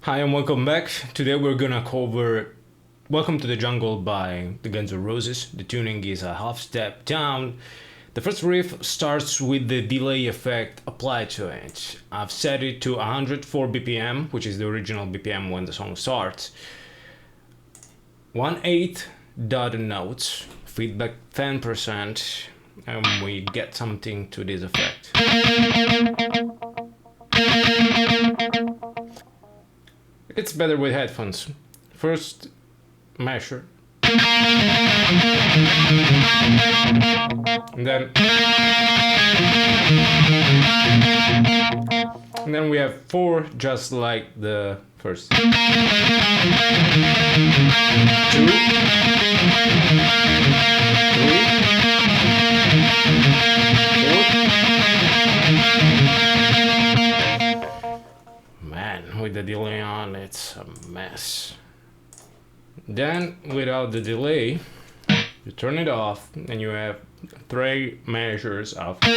Hi and welcome back. Today we're gonna cover Welcome to the Jungle by the Guns N' Roses. The tuning is a half step down. The first riff starts with the delay effect applied to it. I've set it to 104 BPM, which is the original BPM when the song starts. 1/8 dotted notes, feedback 10%, and we get something to this effect. It's better with headphones. First measure. And then we have 4 just like the first. 2. 3. Man, with the delay on, it's a mess. Then, without the delay, you turn it off and you have 3 measures of 2.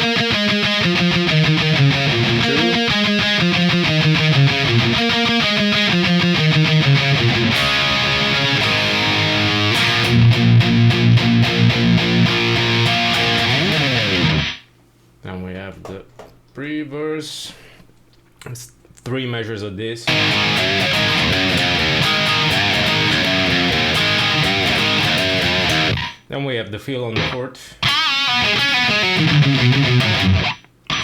Then we have the pre-verse. It's 3 measures of this. Then we have the fill on the fourth.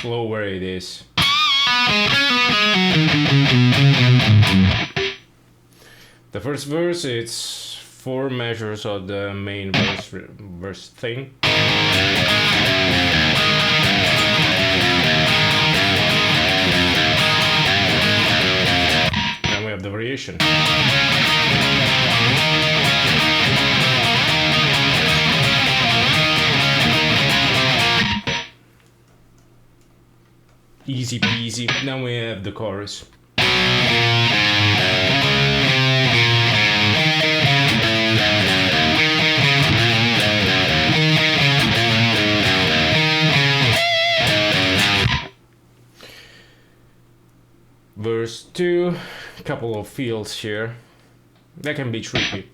Slower it is. The first verse, it's 4 measures of the main verse thing. Then we have the variation. Easy peasy. Now we have the chorus. Verse 2, a couple of fills here. That can be tricky.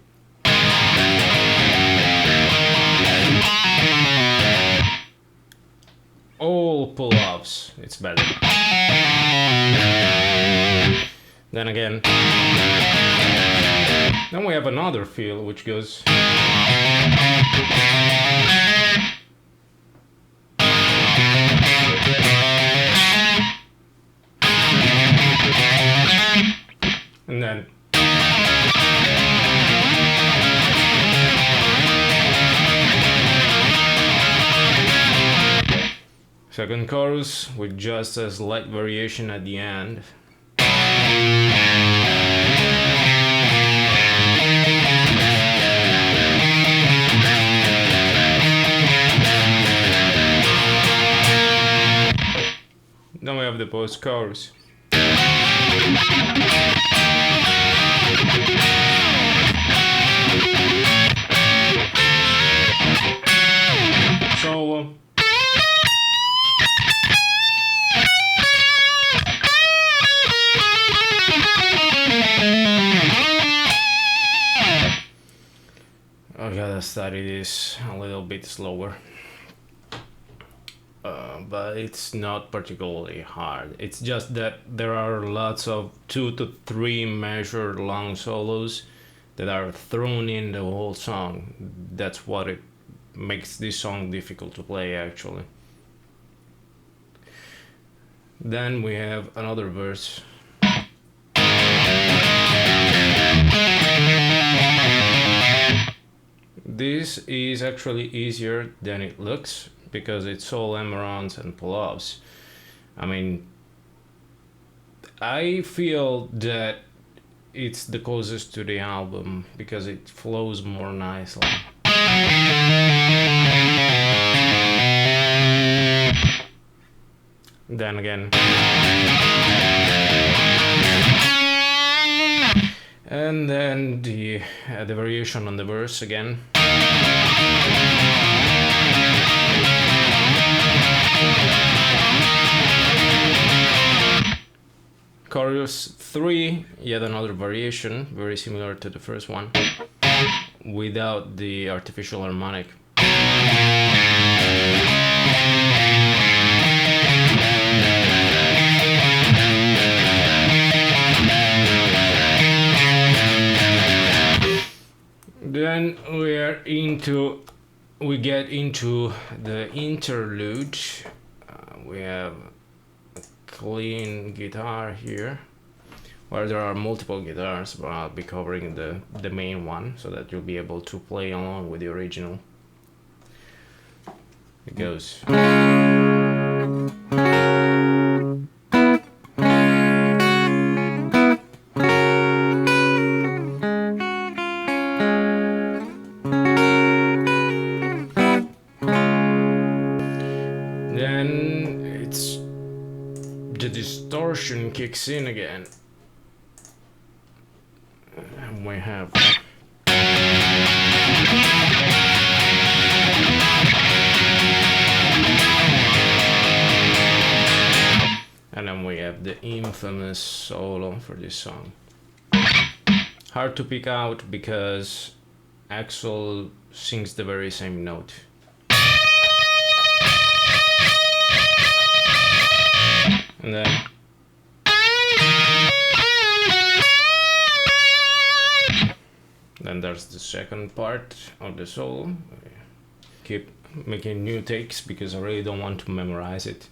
All pull-ups, it's better. Then again, then we have another fill which goes. And then second chorus with just a slight variation at the end. Then we have the post chorus. So I gotta study this a little bit slower, but it's not particularly hard. It's just that there are lots of 2 to 3 measured long solos that are thrown in the whole song. That's what it makes this song difficult to play, actually. Then we have another verse. This is actually easier than it looks because it's all emeralds and pull-ups. I mean, I feel that it's the closest to the album because it flows more nicely. Then again. And then the variation on the verse again. Chorus 3, yet another variation, very similar to the first one, without the artificial harmonic. Then we get into the interlude. We have a clean guitar here, where there are multiple guitars, but I'll be covering the main one so that you'll be able to play along with the original. It goes. Then the distortion kicks in again, and we have the infamous solo for this song. Hard to pick out because Axl sings the very same note. And then there's the second part of the solo. Keep making new takes because I really don't want to memorize it.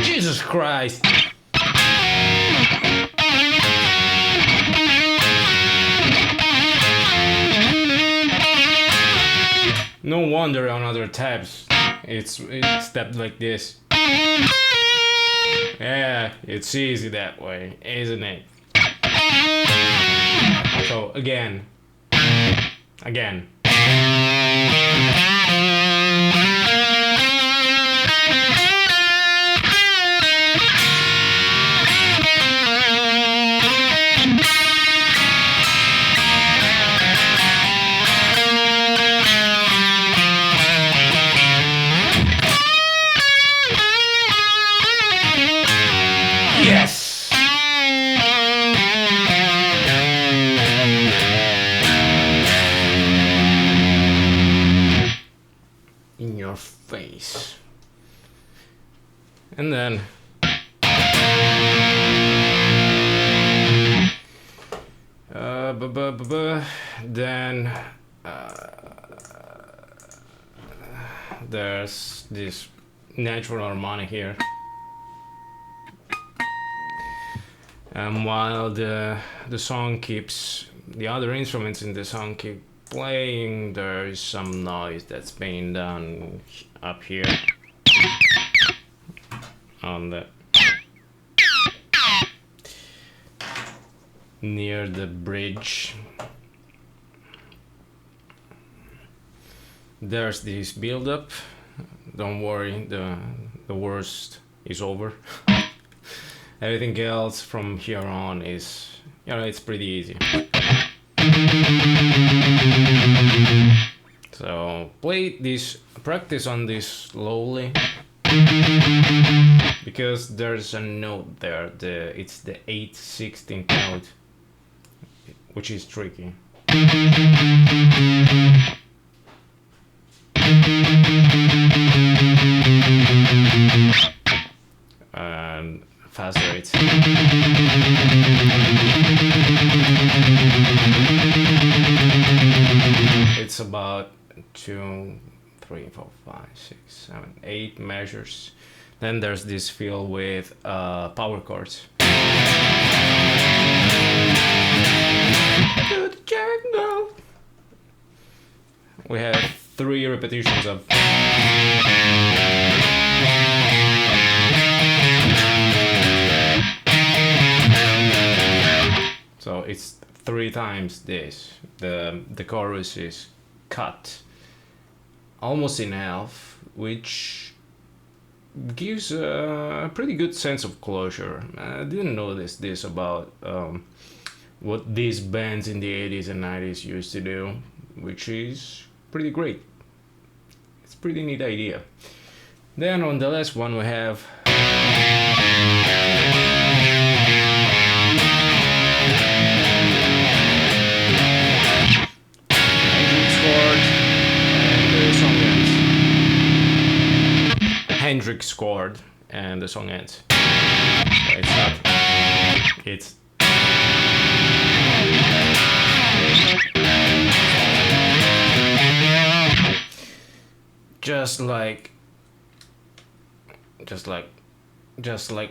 Jesus Christ! No wonder on other tabs it's stepped like this. Yeah, it's easy that way, isn't it? So again. Yes! In your face. And then then there's this natural harmonic here. And while the song keeps, the other instruments in the song keep playing, there is some noise that's being done up here on the near the bridge. There's this build up. Don't worry, the worst is over. Everything else from here on is, it's pretty easy. So practice on this slowly, because there's a note there, it's the 8/16 note, which is tricky. And fast rates. It's about 2, 3, 4, 5, 6, 7, 8 measures. Then there's this fill with power chords. We have 3 repetitions of. So it's 3 times this. The chorus is cut almost in half, which gives a pretty good sense of closure. I didn't notice this about what these bands in the 80s and 90s used to do, which is pretty great. It's a pretty neat idea. Then on the last one we have Hendrix scored and the song ends. It's not. It's. Just like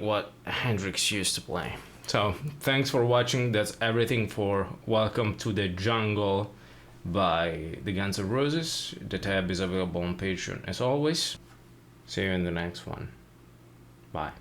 what Hendrix used to play. So thanks for watching. That's everything for Welcome to the Jungle by the Guns N' Roses. The tab is available on Patreon as always. See you in the next one. Bye.